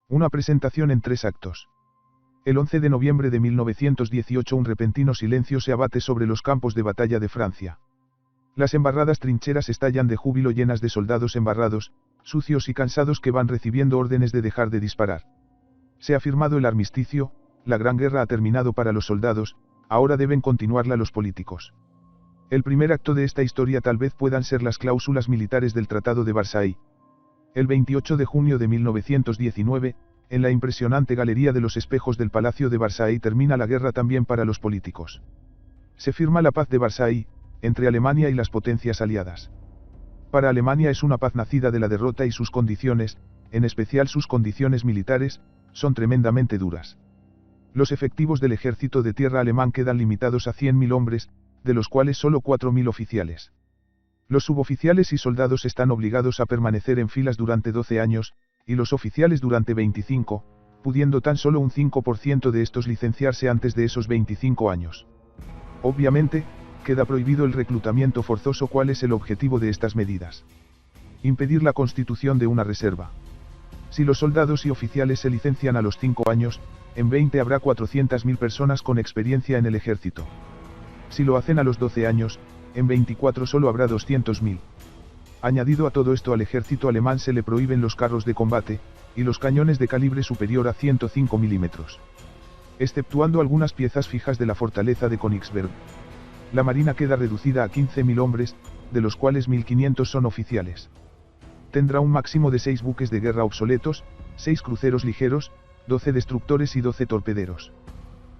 Una presentación en 3 actos. El 11 de noviembre de 1918 un repentino silencio se abate sobre los campos de batalla de Francia. Las embarradas trincheras estallan de júbilo llenas de soldados embarrados, sucios y cansados que van recibiendo órdenes de dejar de disparar. Se ha firmado el armisticio, la gran guerra ha terminado para los soldados, ahora deben continuarla los políticos. El primer acto de esta historia tal vez puedan ser las cláusulas militares del Tratado de Versailles. El 28 de junio de 1919, en la impresionante Galería de los Espejos del Palacio de Versailles termina la guerra también para los políticos. Se firma la paz de Versailles, entre Alemania y las potencias aliadas. Para Alemania es una paz nacida de la derrota y sus condiciones, en especial sus condiciones militares, son tremendamente duras. Los efectivos del ejército de tierra alemán quedan limitados a 100.000 hombres, de los cuales solo 4.000 oficiales. Los suboficiales y soldados están obligados a permanecer en filas durante 12 años, y los oficiales durante 25, pudiendo tan solo un 5% de estos licenciarse antes de esos 25 años. Obviamente, queda prohibido el reclutamiento forzoso. ¿Cuál es el objetivo de estas medidas? Impedir la constitución de una reserva. Si los soldados y oficiales se licencian a los 5 años, en 20 habrá 400.000 personas con experiencia en el ejército. Si lo hacen a los 12 años, en 24 solo habrá 200.000. Añadido a todo esto, al ejército alemán se le prohíben los carros de combate, y los cañones de calibre superior a 105 milímetros. Exceptuando algunas piezas fijas de la fortaleza de Königsberg. La marina queda reducida a 15.000 hombres, de los cuales 1.500 son oficiales. Tendrá un máximo de 6 buques de guerra obsoletos, 6 cruceros ligeros, 12 destructores y 12 torpederos.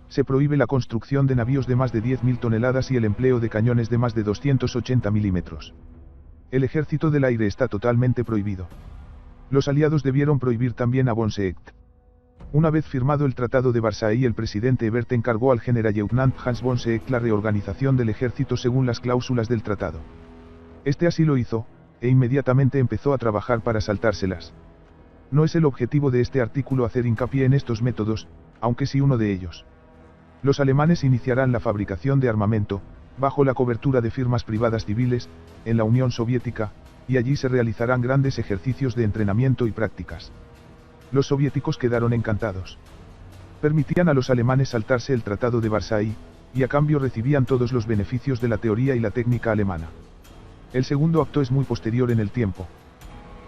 Se prohíbe la construcción de navíos de más de 10.000 toneladas y el empleo de cañones de más de 280 milímetros. El ejército del aire está totalmente prohibido. Los aliados debieron prohibir también a Bonseect. Una vez firmado el Tratado de Versailles, el presidente Ebert encargó al Generalleutnant Hans Bonseect la reorganización del ejército según las cláusulas del tratado. Este así lo hizo, e inmediatamente empezó a trabajar para saltárselas. No es el objetivo de este artículo hacer hincapié en estos métodos, aunque sí uno de ellos. Los alemanes iniciarán la fabricación de armamento, bajo la cobertura de firmas privadas civiles, en la Unión Soviética, y allí se realizarán grandes ejercicios de entrenamiento y prácticas. Los soviéticos quedaron encantados. Permitían a los alemanes saltarse el Tratado de Versailles, y a cambio recibían todos los beneficios de la teoría y la técnica alemana. El segundo acto es muy posterior en el tiempo.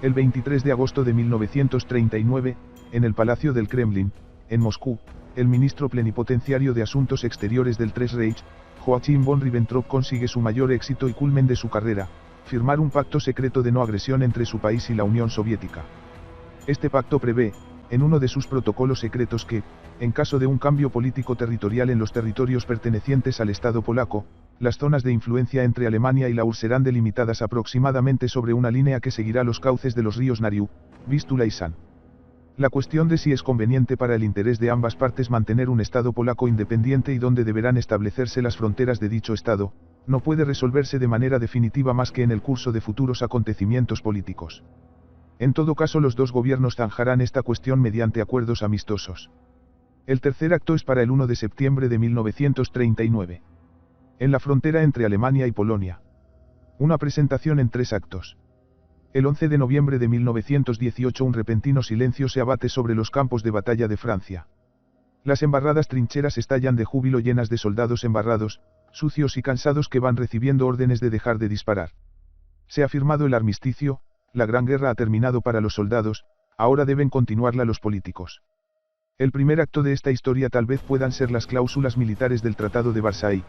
El 23 de agosto de 1939, en el Palacio del Kremlin, en Moscú, el ministro plenipotenciario de Asuntos Exteriores del Tres Reich, Joachim von Ribbentrop, consigue su mayor éxito y culmen de su carrera, firmar un pacto secreto de no agresión entre su país y la Unión Soviética. Este pacto prevé, en uno de sus protocolos secretos, que, en caso de un cambio político territorial en los territorios pertenecientes al Estado polaco, las zonas de influencia entre Alemania y la URSS serán delimitadas aproximadamente sobre una línea que seguirá los cauces de los ríos Nariu, Vístula y San. La cuestión de si es conveniente para el interés de ambas partes mantener un Estado polaco independiente y dónde deberán establecerse las fronteras de dicho Estado, no puede resolverse de manera definitiva más que en el curso de futuros acontecimientos políticos. En todo caso, los dos gobiernos zanjarán esta cuestión mediante acuerdos amistosos. El tercer acto es para el 1 de septiembre de 1939. En la frontera entre Alemania y Polonia. Una presentación en 3 actos. El 11 de noviembre de 1918 un repentino silencio se abate sobre los campos de batalla de Francia. Las embarradas trincheras estallan de júbilo llenas de soldados embarrados, sucios y cansados que van recibiendo órdenes de dejar de disparar. Se ha firmado el armisticio, la gran guerra ha terminado para los soldados, ahora deben continuarla los políticos. El primer acto de esta historia tal vez puedan ser las cláusulas militares del Tratado de Versailles.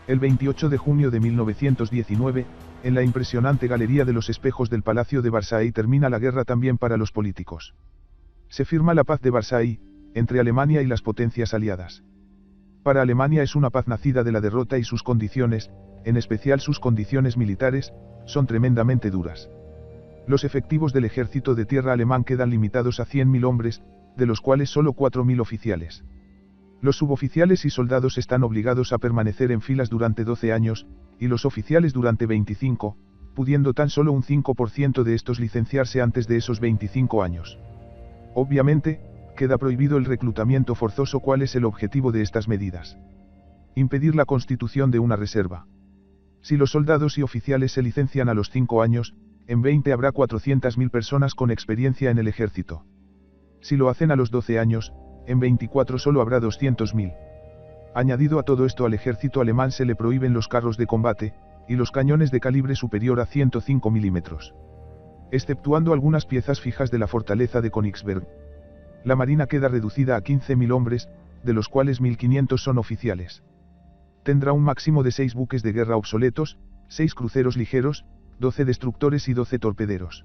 El 28 de junio de 1919, en la impresionante Galería de los Espejos del Palacio de Versailles termina la guerra también para los políticos. Se firma la paz de Versailles, entre Alemania y las potencias aliadas. Para Alemania es una paz nacida de la derrota y sus condiciones, en especial sus condiciones militares, son tremendamente duras. Los efectivos del ejército de tierra alemán quedan limitados a 100.000 hombres, de los cuales solo 4.000 oficiales. Los suboficiales y soldados están obligados a permanecer en filas durante 12 años, y los oficiales durante 25, pudiendo tan solo un 5% de estos licenciarse antes de esos 25 años. Obviamente, queda prohibido el reclutamiento forzoso. ¿Cuál es el objetivo de estas medidas? Impedir la constitución de una reserva. Si los soldados y oficiales se licencian a los 5 años, en 20 habrá 400.000 personas con experiencia en el ejército. Si lo hacen a los 12 años, en 24 solo habrá 200.000. Añadido a todo esto, al ejército alemán se le prohíben los carros de combate, y los cañones de calibre superior a 105 milímetros. Exceptuando algunas piezas fijas de la fortaleza de Königsberg. La marina queda reducida a 15.000 hombres, de los cuales 1.500 son oficiales. Tendrá un máximo de 6 buques de guerra obsoletos, 6 cruceros ligeros, 12 destructores y 12 torpederos.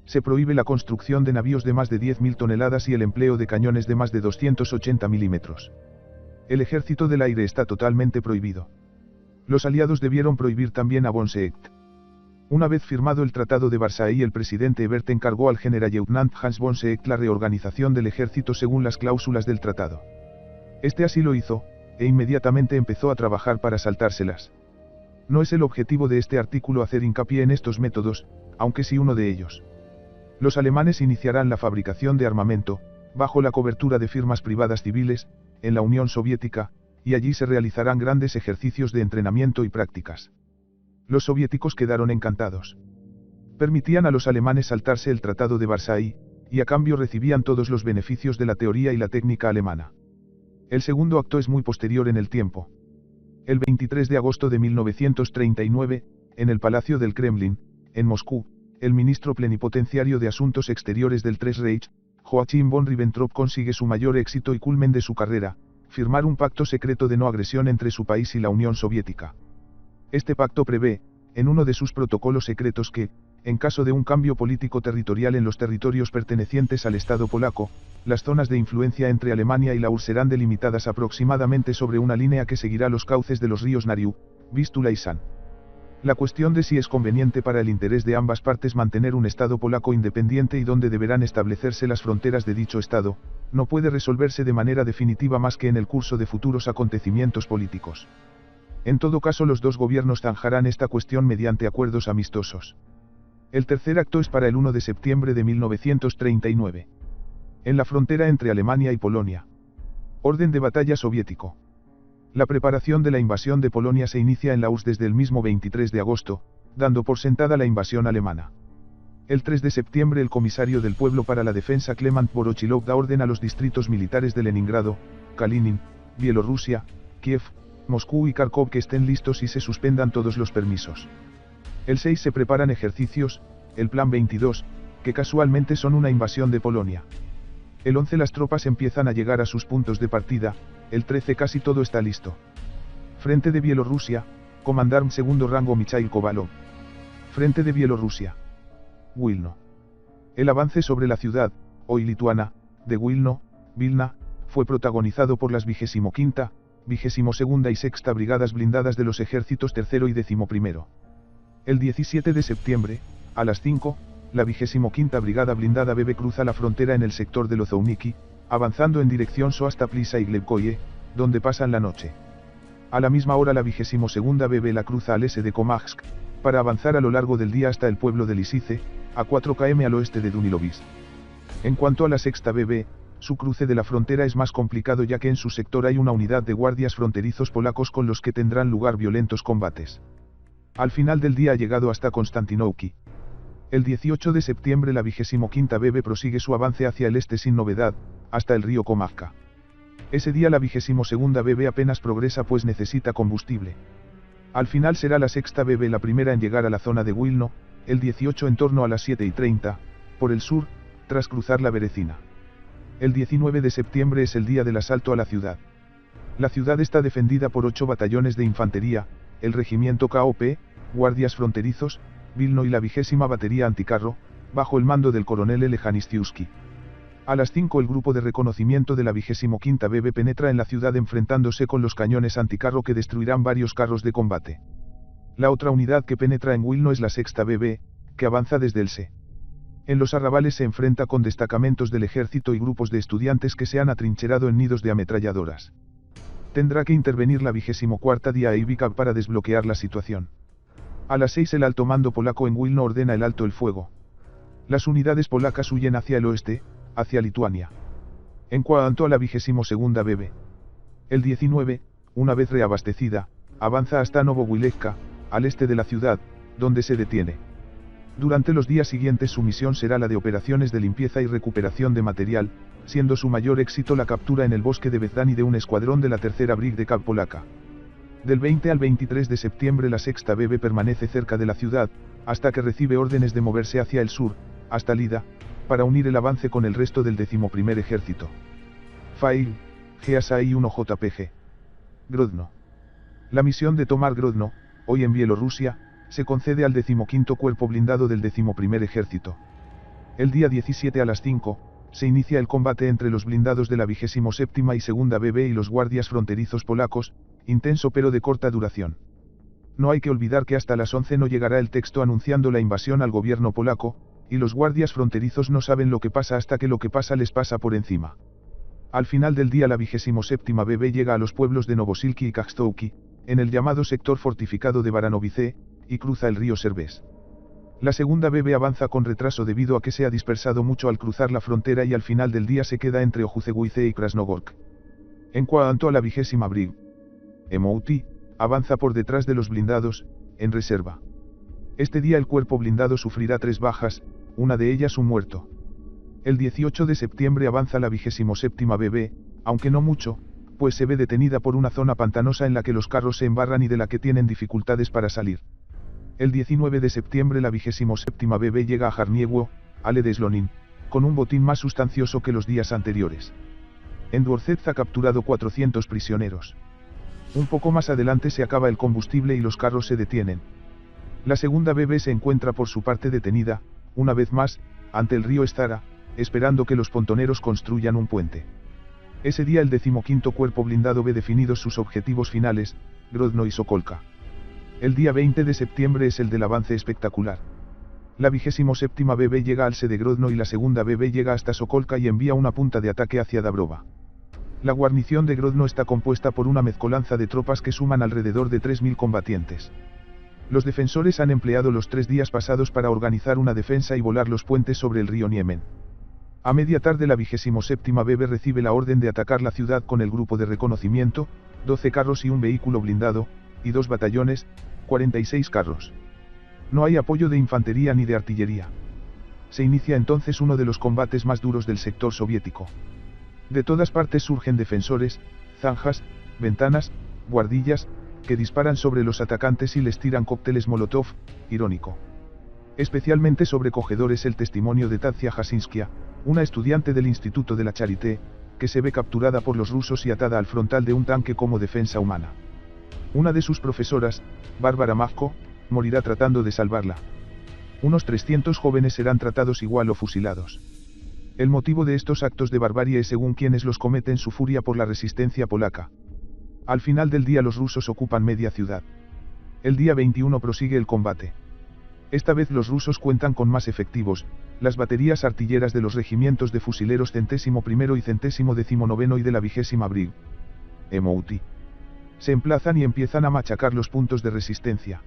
Se prohíbe la construcción de navíos de más de 10.000 toneladas y el empleo de cañones de más de 280 milímetros. El ejército del aire está totalmente prohibido. Los aliados debieron prohibir también a Bonseect. Una vez firmado el Tratado de Versailles, el presidente Ebert encargó al Generalleutnant Hans Bonseect la reorganización del ejército según las cláusulas del tratado. Este así lo hizo, e inmediatamente empezó a trabajar para saltárselas. No es el objetivo de este artículo hacer hincapié en estos métodos, aunque sí uno de ellos. Los alemanes iniciarán la fabricación de armamento, bajo la cobertura de firmas privadas civiles, en la Unión Soviética, y allí se realizarán grandes ejercicios de entrenamiento y prácticas. Los soviéticos quedaron encantados. Permitían a los alemanes saltarse el Tratado de Versailles, y a cambio recibían todos los beneficios de la teoría y la técnica alemana. El segundo acto es muy posterior en el tiempo. El 23 de agosto de 1939, en el Palacio del Kremlin, en Moscú, el ministro plenipotenciario de Asuntos Exteriores del Tres Reich, Joachim von Ribbentrop, consigue su mayor éxito y culmen de su carrera, firmar un pacto secreto de no agresión entre su país y la Unión Soviética. Este pacto prevé, en uno de sus protocolos secretos, que, en caso de un cambio político territorial en los territorios pertenecientes al Estado polaco, las zonas de influencia entre Alemania y la URSS serán delimitadas aproximadamente sobre una línea que seguirá los cauces de los ríos Nariu, Vístula y San. La cuestión de si es conveniente para el interés de ambas partes mantener un Estado polaco independiente y dónde deberán establecerse las fronteras de dicho Estado, no puede resolverse de manera definitiva más que en el curso de futuros acontecimientos políticos. En todo caso, los dos gobiernos zanjarán esta cuestión mediante acuerdos amistosos. El tercer acto es para el 1 de septiembre de 1939. En la frontera entre Alemania y Polonia. Orden de batalla soviético. La preparación de la invasión de Polonia se inicia en la URSS desde el mismo 23 de agosto, dando por sentada la invasión alemana. El 3 de septiembre el comisario del pueblo para la defensa Clement Vorochilov da orden a los distritos militares de Leningrado, Kalinin, Bielorrusia, Kiev, Moscú y Kharkov que estén listos y se suspendan todos los permisos. El 6 se preparan ejercicios, el Plan 22, que casualmente son una invasión de Polonia. El 11 las tropas empiezan a llegar a sus puntos de partida, el 13 casi todo está listo. Frente de Bielorrusia, Comandarm segundo rango Mikhail Kovalov. Frente de Bielorrusia. Wilno. El avance sobre la ciudad, hoy lituana, de Wilno, Vilna, fue protagonizado por las 25ª, 22ª y 6ª brigadas blindadas de los ejércitos tercero y 11º. El 17 de septiembre, a las 5, la 25ª Brigada Blindada BB cruza la frontera en el sector de Lozowniki, avanzando en dirección Soastaplisa y Glebkoye, donde pasan la noche. A la misma hora la 22ª BB la cruza al S de Komarsk, para avanzar a lo largo del día hasta el pueblo de Lisice, a 4 km al oeste de Dunilovsk. En cuanto a la 6ª BB, su cruce de la frontera es más complicado ya que en su sector hay una unidad de guardias fronterizos polacos con los que tendrán lugar violentos combates. Al final del día ha llegado hasta Konstantinowki. El 18 de septiembre la 25ª BB prosigue su avance hacia el este sin novedad, hasta el río Komarka. Ese día la 22ª BB apenas progresa pues necesita combustible. Al final será la 6ª BB la primera en llegar a la zona de Wilno, el 18 en torno a las 7:30, por el sur, tras cruzar la Berecina. El 19 de septiembre es el día del asalto a la ciudad. La ciudad está defendida por 8 batallones de infantería, el regimiento KOP, guardias fronterizos, Vilno y la 20ª batería anticarro, bajo el mando del coronel L. Janiszewski. A las 5 el grupo de reconocimiento de la 25ª BB penetra en la ciudad enfrentándose con los cañones anticarro que destruirán varios carros de combate. La otra unidad que penetra en Wilno es la 6ª BB, que avanza desde el Se. En los arrabales se enfrenta con destacamentos del ejército y grupos de estudiantes que se han atrincherado en nidos de ametralladoras. Tendrá que intervenir la 24ª Día para desbloquear la situación. A las 6 el alto mando polaco en Wilno ordena el alto el fuego. Las unidades polacas huyen hacia el oeste, hacia Lituania. En cuanto a la 22ª BB. El 19, una vez reabastecida, avanza hasta Novowilecka, al este de la ciudad, donde se detiene. Durante los días siguientes su misión será la de operaciones de limpieza y recuperación de material, siendo su mayor éxito la captura en el bosque de Bezdani de un escuadrón de la tercera Brig de Cab polaca. Del 20 al 23 de septiembre la sexta BB permanece cerca de la ciudad, hasta que recibe órdenes de moverse hacia el sur, hasta Lida, para unir el avance con el resto del 11º Ejército. Fail, GASAI 1 JPG. Grodno. La misión de tomar Grodno, hoy en Bielorrusia, se concede al 15º Cuerpo Blindado del 11º Ejército. El día 17 a las 5, se inicia el combate entre los blindados de la 27ª y 2ª BB y los guardias fronterizos polacos, intenso pero de corta duración. No hay que olvidar que hasta las 11 no llegará el texto anunciando la invasión al gobierno polaco, y los guardias fronterizos no saben lo que pasa hasta que lo que pasa les pasa por encima. Al final del día la 27ª BB llega a los pueblos de Novosilki y Kachtovki, en el llamado sector fortificado de Baranovice, y cruza el río Serbés. La segunda BB avanza con retraso debido a que se ha dispersado mucho al cruzar la frontera y al final del día se queda entre Ojuzeguice y Krasnogorsk. En cuanto a la 20ª Brig, Emouti, avanza por detrás de los blindados, en reserva. Este día el cuerpo blindado sufrirá 3 bajas, una de ellas un muerto. El 18 de septiembre avanza la 27ª BB, aunque no mucho, pues se ve detenida por una zona pantanosa en la que los carros se embarran y de la que tienen dificultades para salir. El 19 de septiembre la 27ª BB llega a Jarniewo, Ale de Slonin, con un botín más sustancioso que los días anteriores. En Dvorcetz ha capturado 400 prisioneros. Un poco más adelante se acaba el combustible y los carros se detienen. La segunda BB se encuentra por su parte detenida, una vez más, ante el río Stara, esperando que los pontoneros construyan un puente. Ese día el 15º Cuerpo Blindado ve definidos sus objetivos finales, Grodno y Sokolka. El día 20 de septiembre es el del avance espectacular. La 27ª BB llega al Se de Grodno y la segunda BB llega hasta Sokolka y envía una punta de ataque hacia Dabrova. La guarnición de Grodno está compuesta por una mezcolanza de tropas que suman alrededor de 3.000 combatientes. Los defensores han empleado los 3 días pasados para organizar una defensa y volar los puentes sobre el río Niemen. A media tarde la 27ª BB recibe la orden de atacar la ciudad con el grupo de reconocimiento, 12 carros y un vehículo blindado, y 2 batallones, 46 carros. No hay apoyo de infantería ni de artillería. Se inicia entonces uno de los combates más duros del sector soviético. De todas partes surgen defensores, zanjas, ventanas, guardillas, que disparan sobre los atacantes y les tiran cócteles Molotov, irónico. Especialmente sobrecogedor es el testimonio de Tadzia Hasinskia, una estudiante del Instituto de la Charité, que se ve capturada por los rusos y atada al frontal de un tanque como defensa humana. Una de sus profesoras, Bárbara Majko, morirá tratando de salvarla. Unos 300 jóvenes serán tratados igual o fusilados. El motivo de estos actos de barbarie es según quienes los cometen su furia por la resistencia polaca. Al final del día los rusos ocupan media ciudad. El día 21 prosigue el combate. Esta vez los rusos cuentan con más efectivos, las baterías artilleras de los regimientos de fusileros 101º y 119º y de la 20ª Brig. Emouti. Se emplazan y empiezan a machacar los puntos de resistencia.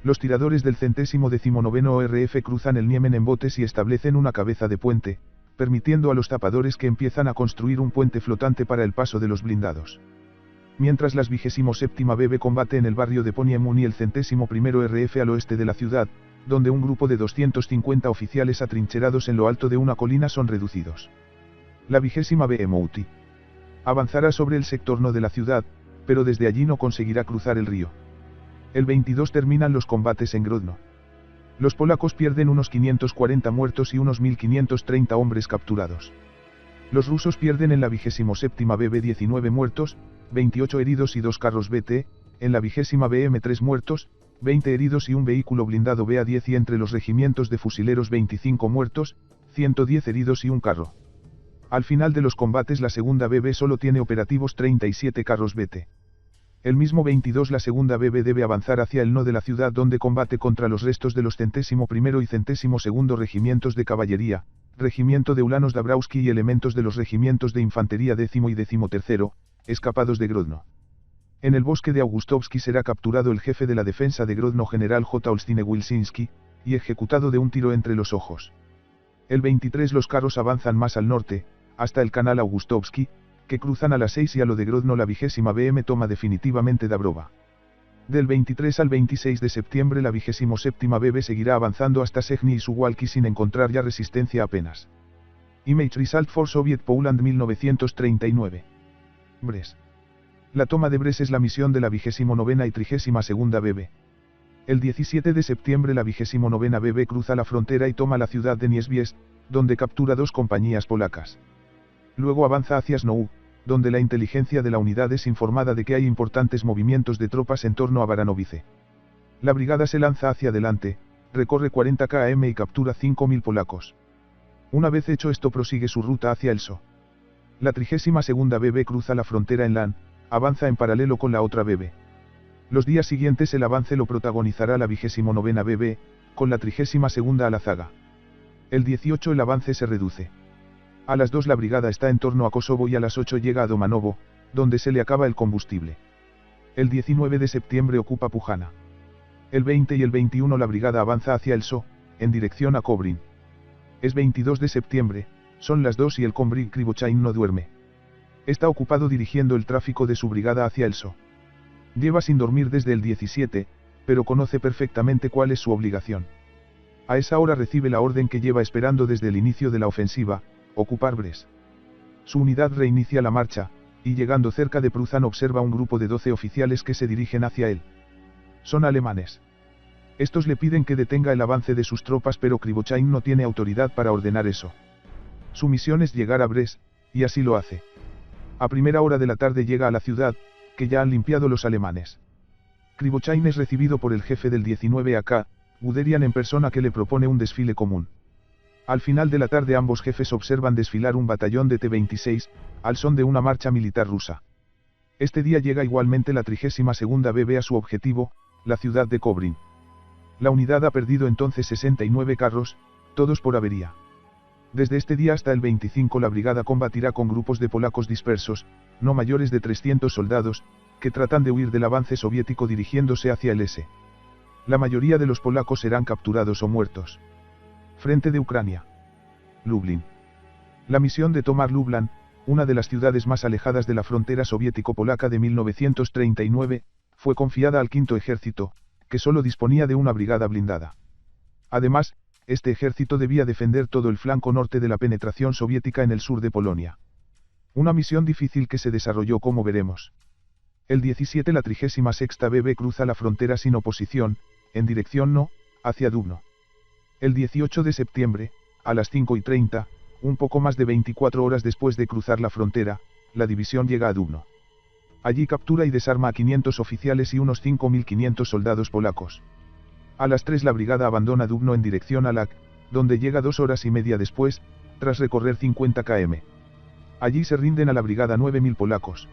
Los tiradores del 119º ORF cruzan el Niemen en botes y establecen una cabeza de puente, permitiendo a los tapadores que empiezan a construir un puente flotante para el paso de los blindados. Mientras las 27ª BB combate en el barrio de Poniemuni y el 101º RF al oeste de la ciudad, donde un grupo de 250 oficiales atrincherados en lo alto de una colina son reducidos. La 20ª BB Emouti avanzará sobre el sector no de la ciudad, pero desde allí no conseguirá cruzar el río. El 22 terminan los combates en Grodno. Los polacos pierden unos 540 muertos y unos 1530 hombres capturados. Los rusos pierden en la 27ª BB 19 muertos, 28 heridos y 2 carros BT, en la 20ª BM 3 muertos, 20 heridos y un vehículo blindado BA-10 y entre los regimientos de fusileros 25 muertos, 110 heridos y un carro. Al final de los combates la segunda BB solo tiene operativos 37 carros BT. El mismo 22 la segunda BB debe avanzar hacia el no de la ciudad donde combate contra los restos de los 101º y 102º regimientos de caballería, regimiento de Ulanos Dabrowski y elementos de los regimientos de infantería 10º y 13º, escapados de Grodno. En el bosque de Augustovsky será capturado el jefe de la defensa de Grodno general J. Olsztyn-Wilczynski, y ejecutado de un tiro entre los ojos. El 23 los carros avanzan más al norte, hasta el canal Augustovsky, que cruzan a las 6 y a lo de Grodno la 20ª BM toma definitivamente Dabrova. Del 23 al 26 de septiembre la 27ª BB seguirá avanzando hasta Segni y Suwalki sin encontrar ya resistencia apenas. Image Result for Soviet Poland 1939. Brest. La toma de Brest es la misión de la 29ª y 32ª BB. El 17 de septiembre la 29ª BB cruza la frontera y toma la ciudad de Niesbiest, donde captura 2 compañías polacas. Luego avanza hacia Snow, donde la inteligencia de la unidad es informada de que hay importantes movimientos de tropas en torno a Baranovice. La brigada se lanza hacia adelante, recorre 40 km y captura 5.000 polacos. Una vez hecho esto prosigue su ruta hacia el So. La 32ª BB cruza la frontera en Lan, avanza en paralelo con la otra BB. Los días siguientes el avance lo protagonizará la 29ª BB, con la 32ª a la zaga. El 18 el avance se reduce. A las 2 la brigada está en torno a Kosovo y a las 8 llega a Domanovo, donde se le acaba el combustible. El 19 de septiembre ocupa Pujana. El 20 y el 21 la brigada avanza hacia el So, en dirección a Kobrin. Es 22 de septiembre, son las 2 y el Kombrig Krivochain no duerme. Está ocupado dirigiendo el tráfico de su brigada hacia el So. Lleva sin dormir desde el 17, pero conoce perfectamente cuál es su obligación. A esa hora recibe la orden que lleva esperando desde el inicio de la ofensiva, ocupar Brest. Su unidad reinicia la marcha, y llegando cerca de Pruzan observa un grupo de 12 oficiales que se dirigen hacia él. Son alemanes. Estos le piden que detenga el avance de sus tropas, pero Krivochain no tiene autoridad para ordenar eso. Su misión es llegar a Brest, y así lo hace. A primera hora de la tarde llega a la ciudad, que ya han limpiado los alemanes. Krivochain es recibido por el jefe del 19 AK, Guderian en persona, que le propone un desfile común. Al final de la tarde ambos jefes observan desfilar un batallón de T-26, al son de una marcha militar rusa. Este día llega igualmente la 32ª BB a su objetivo, la ciudad de Kobrin. La unidad ha perdido entonces 69 carros, todos por avería. Desde este día hasta el 25 la brigada combatirá con grupos de polacos dispersos, no mayores de 300 soldados, que tratan de huir del avance soviético dirigiéndose hacia el S. La mayoría de los polacos serán capturados o muertos. Frente de Ucrania. Lublin. La misión de tomar Lublin, una de las ciudades más alejadas de la frontera soviético-polaca de 1939, fue confiada al V Ejército, que solo disponía de una brigada blindada. Además, este ejército debía defender todo el flanco norte de la penetración soviética en el sur de Polonia. Una misión difícil que se desarrolló como veremos. El 17 la 36ª BB cruza la frontera sin oposición, en dirección no, hacia Dubno. El 18 de septiembre, a las 5:30, un poco más de 24 horas después de cruzar la frontera, la división llega a Dubno. Allí captura y desarma a 500 oficiales y unos 5.500 soldados polacos. A las 3 la brigada abandona Dubno en dirección a Lak, donde llega 2 horas y media después, tras recorrer 50 km. Allí se rinden a la brigada 9.000 polacos.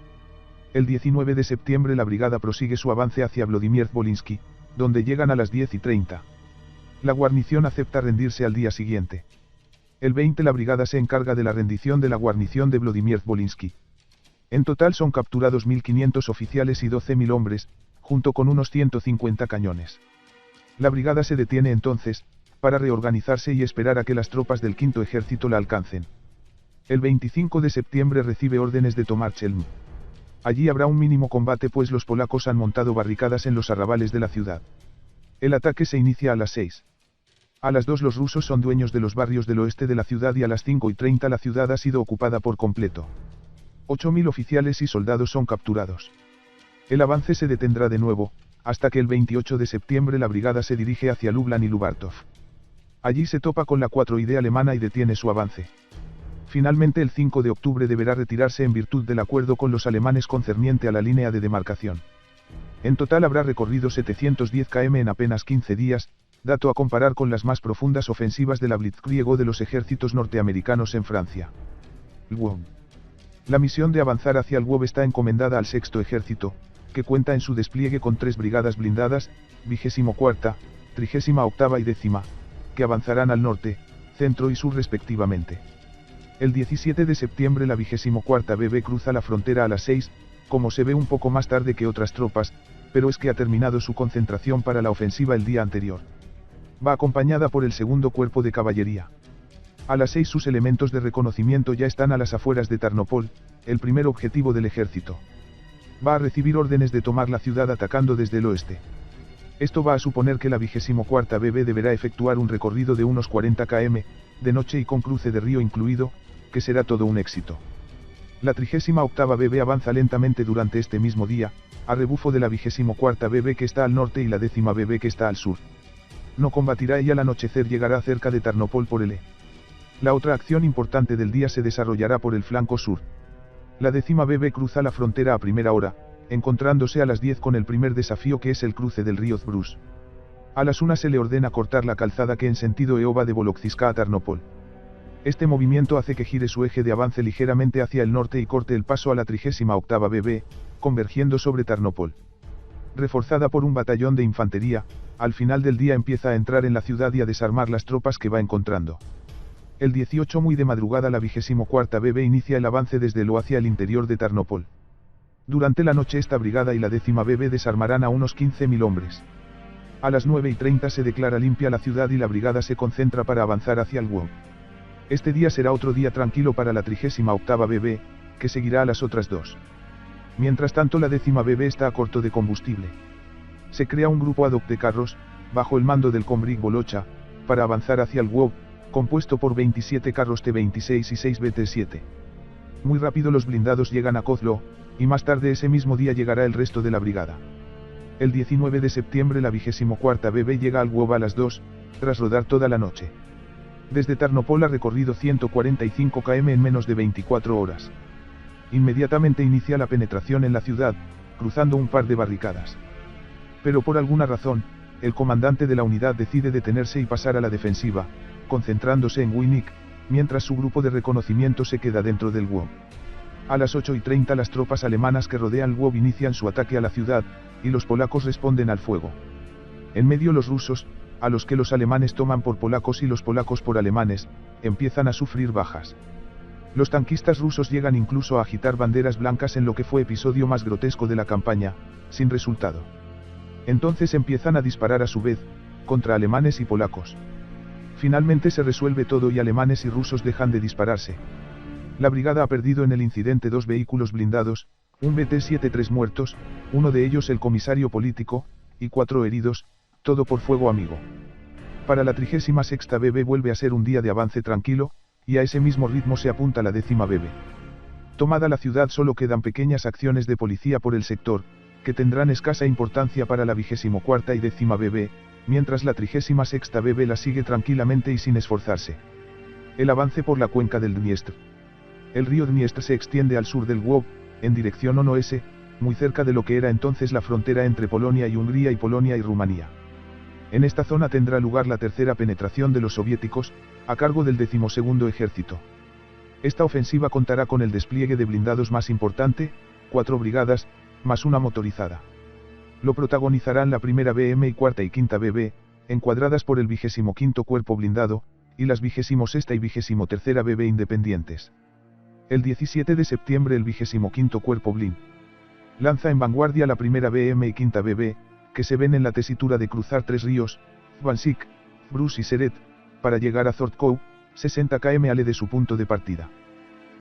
El 19 de septiembre la brigada prosigue su avance hacia Vladimir-Zvolinski, donde llegan a las 10:30. La guarnición acepta rendirse al día siguiente. El 20 la brigada se encarga de la rendición de la guarnición de Vladimir-Zvolinski. En total son capturados 1.500 oficiales y 12.000 hombres, junto con unos 150 cañones. La brigada se detiene entonces, para reorganizarse y esperar a que las tropas del V Ejército la alcancen. El 25 de septiembre recibe órdenes de tomar Chelm. Allí habrá un mínimo combate pues los polacos han montado barricadas en los arrabales de la ciudad. El ataque se inicia a las 6. A las 2 los rusos son dueños de los barrios del oeste de la ciudad y a las 5:30 la ciudad ha sido ocupada por completo. 8.000 oficiales y soldados son capturados. El avance se detendrá de nuevo, hasta que el 28 de septiembre la brigada se dirige hacia Lublin y Lubartov. Allí se topa con la 4ID alemana y detiene su avance. Finalmente el 5 de octubre deberá retirarse en virtud del acuerdo con los alemanes concerniente a la línea de demarcación. En total habrá recorrido 710 km en apenas 15 días, dato a comparar con las más profundas ofensivas de la Blitzkrieg o de los ejércitos norteamericanos en Francia. Lwów. La misión de avanzar hacia Lwów está encomendada al Sexto Ejército, que cuenta en su despliegue con 3 brigadas blindadas, 24ª, 38ª y 10ª, que avanzarán al norte, centro y sur respectivamente. El 17 de septiembre la 24ª BB cruza la frontera a las 6, como se ve un poco más tarde que otras tropas, pero es que ha terminado su concentración para la ofensiva el día anterior. Va acompañada por el segundo cuerpo de caballería. A las 6 sus elementos de reconocimiento ya están a las afueras de Tarnopol, el primer objetivo del ejército. va a recibir órdenes de tomar la ciudad atacando desde el oeste. Esto va a suponer que la 24ª BB deberá efectuar un recorrido de unos 40 km, de noche y con cruce de río incluido, que será todo un éxito. La 38ª BB avanza lentamente durante este mismo día, a rebufo de la 24ª BB que está al norte y la 10ª BB que está al sur. No combatirá y al anochecer llegará cerca de Tarnopol por el E. La otra acción importante del día se desarrollará por el flanco sur. La 10ª BB cruza la frontera a primera hora, encontrándose a las 10 con el primer desafío que es el cruce del río Zbrus. A las 1 se le ordena cortar la calzada que en sentido E va de Volokziska a Tarnopol. Este movimiento hace que gire su eje de avance ligeramente hacia el norte y corte el paso a la 38ª BB, convergiendo sobre Tarnopol. Reforzada por un batallón de infantería, al final del día empieza a entrar en la ciudad y a desarmar las tropas que va encontrando. El 18 muy de madrugada la 24ª BB inicia el avance desde el O hacia el interior de Tarnopol. Durante la noche esta brigada y la 10ª BB desarmarán a unos 15.000 hombres. A las 9:30 se declara limpia la ciudad y la brigada se concentra para avanzar hacia el Wow. Este día será otro día tranquilo para la 38ª BB, que seguirá a las otras dos. Mientras tanto la 10ª BB está a corto de combustible. Se crea un grupo ad hoc de carros, bajo el mando del Kombrig Bolocha, para avanzar hacia el Wow, compuesto por 27 carros T-26 y 6 BT-7. Muy rápido los blindados llegan a Kozlo, y más tarde ese mismo día llegará el resto de la brigada. El 19 de septiembre la 24ª BB llega al Wow a las 2, tras rodar toda la noche. Desde Tarnopol ha recorrido 145 km en menos de 24 horas. Inmediatamente inicia la penetración en la ciudad, cruzando un par de barricadas. Pero por alguna razón, el comandante de la unidad decide detenerse y pasar a la defensiva, concentrándose en Winnik, mientras su grupo de reconocimiento se queda dentro del Wow. A las 8:30 las tropas alemanas que rodean el Wow inician su ataque a la ciudad, y los polacos responden al fuego. En medio los rusos, a los que los alemanes toman por polacos y los polacos por alemanes, empiezan a sufrir bajas. Los tanquistas rusos llegan incluso a agitar banderas blancas en lo que fue episodio más grotesco de la campaña, sin resultado. Entonces empiezan a disparar a su vez, contra alemanes y polacos. Finalmente se resuelve todo y alemanes y rusos dejan de dispararse. La brigada ha perdido en el incidente 2 vehículos blindados, un BT-7, 3 muertos, uno de ellos el comisario político, y 4 heridos, todo por fuego amigo. Para la 36ª BB vuelve a ser un día de avance tranquilo, y a ese mismo ritmo se apunta la 10ª BB. Tomada la ciudad solo quedan pequeñas acciones de policía por el sector, que tendrán escasa importancia para la 24ª y 10ª BB, mientras la 36ª BB la sigue tranquilamente y sin esforzarse. El avance por la cuenca del Dniestr. El río Dniestr se extiende al sur del Wow, en dirección oeste, muy cerca de lo que era entonces la frontera entre Polonia y Hungría y Polonia y Rumanía. En esta zona tendrá lugar la tercera penetración de los soviéticos, a cargo del 12º Ejército. Esta ofensiva contará con el despliegue de blindados más importante, 4 brigadas, más una motorizada. Lo protagonizarán la primera BM y cuarta y quinta BB, encuadradas por el 25º Cuerpo Blindado, y las 26ª y 23ª BB independientes. El 17 de septiembre el 25º Cuerpo Blind lanza en vanguardia la primera BM y quinta BB, que se ven en la tesitura de cruzar 3 ríos, Vansik, Brus y Seret, para llegar a Zortkow, 60 km ale de su punto de partida.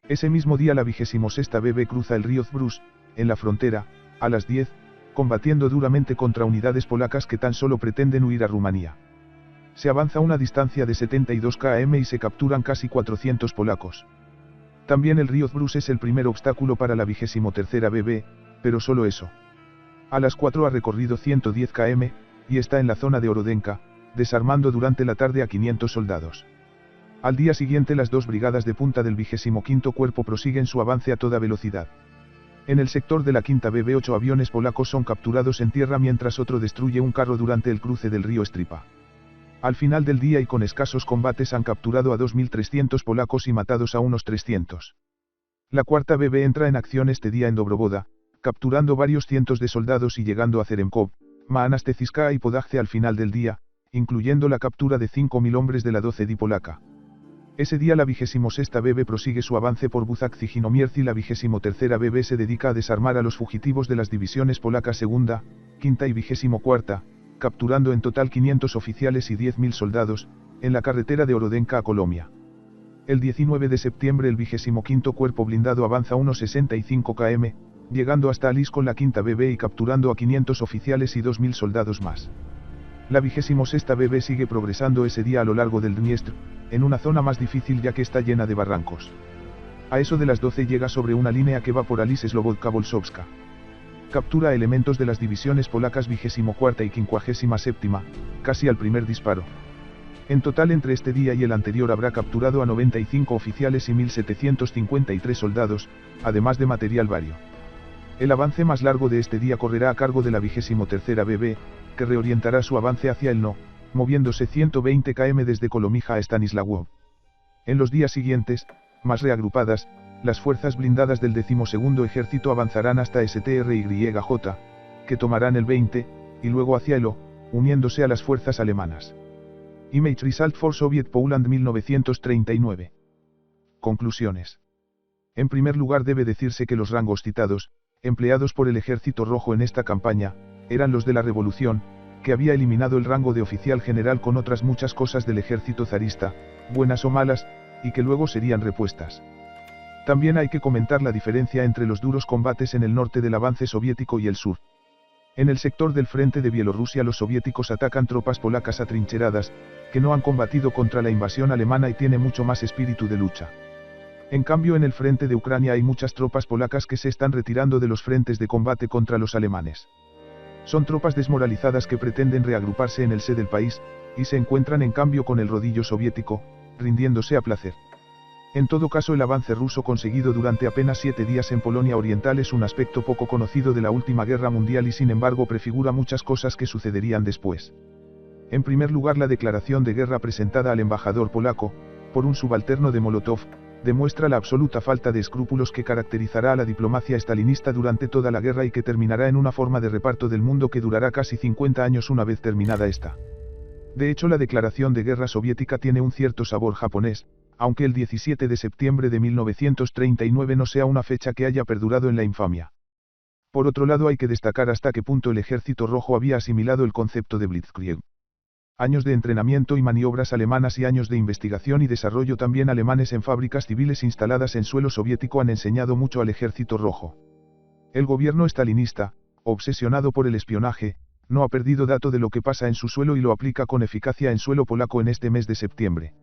Ese mismo día la 26ª BB cruza el río Zbrus, en la frontera, a las 10, combatiendo duramente contra unidades polacas que tan solo pretenden huir a Rumanía. Se avanza una distancia de 72 km y se capturan casi 400 polacos. También el río Zbrus es el primer obstáculo para la 23ª BB, pero solo eso. A las 4 ha recorrido 110 km, y está en la zona de Orodenka, desarmando durante la tarde a 500 soldados. Al día siguiente las 2 brigadas de punta del 25º Cuerpo prosiguen su avance a toda velocidad. En el sector de la quinta BB 8 aviones polacos son capturados en tierra mientras otro destruye un carro durante el cruce del río Stripa. Al final del día y con escasos combates han capturado a 2.300 polacos y matados a unos 300. La cuarta BB entra en acción este día en Dobrovoda, capturando varios cientos de soldados y llegando a Ceremkov, Maanastezhiska y Podajce al final del día, incluyendo la captura de 5.000 hombres de la 12 polaca. Ese día la 26ª BB prosigue su avance por Buzak-Zijinomierz y la 23ª BB se dedica a desarmar a los fugitivos de las divisiones polacas segunda, quinta y 24ª, capturando en total 500 oficiales y 10.000 soldados, en la carretera de Orodenka a Kolomia. El 19 de septiembre el 25º Cuerpo Blindado avanza unos 65 km, llegando hasta Alis con la quinta BB y capturando a 500 oficiales y 2000 soldados más. La 26ª BB sigue progresando ese día a lo largo del Dniestr, en una zona más difícil ya que está llena de barrancos. A eso de las 12 llega sobre una línea que va por Alis Slobodka-Bolsovska. Captura elementos de las divisiones polacas 24ª y 57ª, casi al primer disparo. En total entre este día y el anterior habrá capturado a 95 oficiales y 1753 soldados, además de material vario. El avance más largo de este día correrá a cargo de la 23ª BB, que reorientará su avance hacia el no, moviéndose 120 km desde Kolomija a Stanislawow. En los días siguientes, más reagrupadas, las fuerzas blindadas del 12º ejército avanzarán hasta Stryj, que tomarán el 20, y luego hacia el O, uniéndose a las fuerzas alemanas. Image Result for Soviet Poland 1939. Conclusiones. En primer lugar debe decirse que los rangos citados, empleados por el Ejército Rojo en esta campaña, eran los de la Revolución, que había eliminado el rango de oficial general con otras muchas cosas del ejército zarista, buenas o malas, y que luego serían repuestas. También hay que comentar la diferencia entre los duros combates en el norte del avance soviético y el sur. En el sector del frente de Bielorrusia los soviéticos atacan tropas polacas atrincheradas, que no han combatido contra la invasión alemana y tiene mucho más espíritu de lucha. En cambio en el frente de Ucrania hay muchas tropas polacas que se están retirando de los frentes de combate contra los alemanes. Son tropas desmoralizadas que pretenden reagruparse en el este del país, y se encuentran en cambio con el rodillo soviético, rindiéndose a placer. En todo caso el avance ruso conseguido durante apenas 7 días en Polonia Oriental es un aspecto poco conocido de la última guerra mundial y sin embargo prefigura muchas cosas que sucederían después. En primer lugar la declaración de guerra presentada al embajador polaco, por un subalterno de Molotov, demuestra la absoluta falta de escrúpulos que caracterizará a la diplomacia estalinista durante toda la guerra y que terminará en una forma de reparto del mundo que durará casi 50 años una vez terminada esta. De hecho la declaración de guerra soviética tiene un cierto sabor japonés, aunque el 17 de septiembre de 1939 no sea una fecha que haya perdurado en la infamia. Por otro lado hay que destacar hasta qué punto el Ejército Rojo había asimilado el concepto de Blitzkrieg. Años de entrenamiento y maniobras alemanas y años de investigación y desarrollo también alemanes en fábricas civiles instaladas en suelo soviético han enseñado mucho al Ejército Rojo. El gobierno estalinista, obsesionado por el espionaje, no ha perdido dato de lo que pasa en su suelo y lo aplica con eficacia en suelo polaco en este mes de septiembre.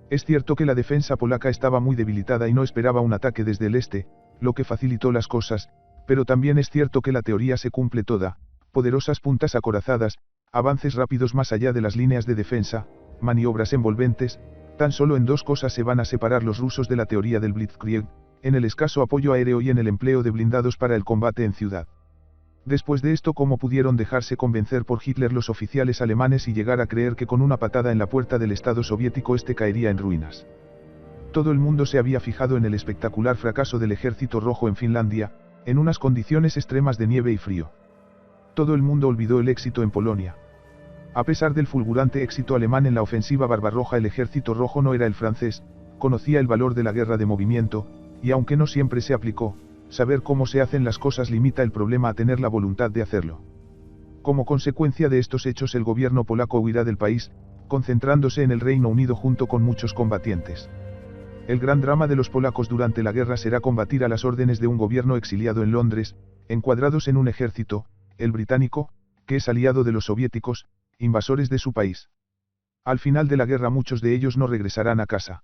Es cierto que la defensa polaca estaba muy debilitada y no esperaba un ataque desde el este, lo que facilitó las cosas, pero también es cierto que la teoría se cumple toda, poderosas puntas acorazadas, avances rápidos más allá de las líneas de defensa, maniobras envolventes, tan solo en dos cosas se van a separar los rusos de la teoría del Blitzkrieg, en el escaso apoyo aéreo y en el empleo de blindados para el combate en ciudad. Después de esto, ¿cómo pudieron dejarse convencer por Hitler los oficiales alemanes y llegar a creer que con una patada en la puerta del Estado soviético este caería en ruinas? Todo el mundo se había fijado en el espectacular fracaso del Ejército Rojo en Finlandia, en unas condiciones extremas de nieve y frío. Todo el mundo olvidó el éxito en Polonia. A pesar del fulgurante éxito alemán en la ofensiva Barbarroja, el Ejército Rojo no era el francés, conocía el valor de la guerra de movimiento, y aunque no siempre se aplicó, saber cómo se hacen las cosas limita el problema a tener la voluntad de hacerlo. Como consecuencia de estos hechos el gobierno polaco huirá del país, concentrándose en el Reino Unido junto con muchos combatientes. El gran drama de los polacos durante la guerra será combatir a las órdenes de un gobierno exiliado en Londres, encuadrados en un ejército, el británico, que es aliado de los soviéticos, invasores de su país. Al final de la guerra muchos de ellos no regresarán a casa.